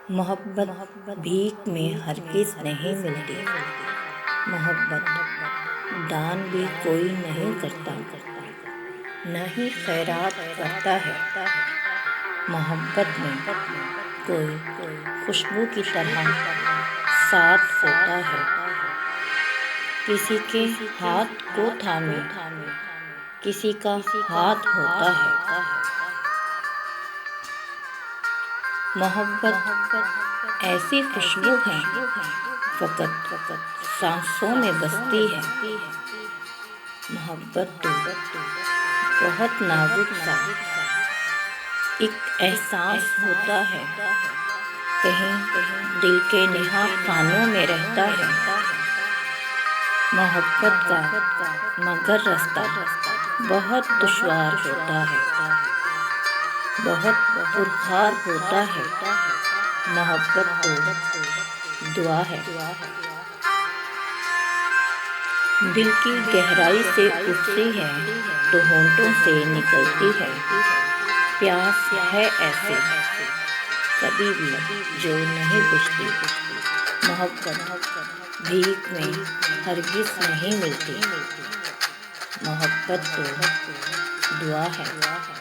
محبت بھیک میں ہرگز نہیں ملتی۔ محبت دان بھی کوئی نہیں کرتا، نہ ہی خیرات کرتا ہے۔ محبت میں کوئی خوشبو کی طرح ساتھ ہوتا ہے، کسی کے ہاتھ کو تھامے کسی کا ہاتھ ہوتا ہے۔ محبت ایسی خوشبو ہے، فقط سانسوں میں بستی ہے۔ محبت تو بہت نازک سا ایک احساس ہوتا ہے، کہیں دل کے نہا خانوں میں رہتا ہے۔ محبت کا مگر رستہ بہت دشوار ہوتا ہے، بہت پرخار ہوتا ہے۔ محبت تو دعا ہے، دل کی گہرائی سے اٹھتی ہے تو ہونٹوں سے نکلتی ہے۔ پیاس ہے ایسی کبھی بھی جو نہیں بجھتی۔ محبت بھیک میں ہرگز نہیں ملتی۔ محبت تو دعا ہے۔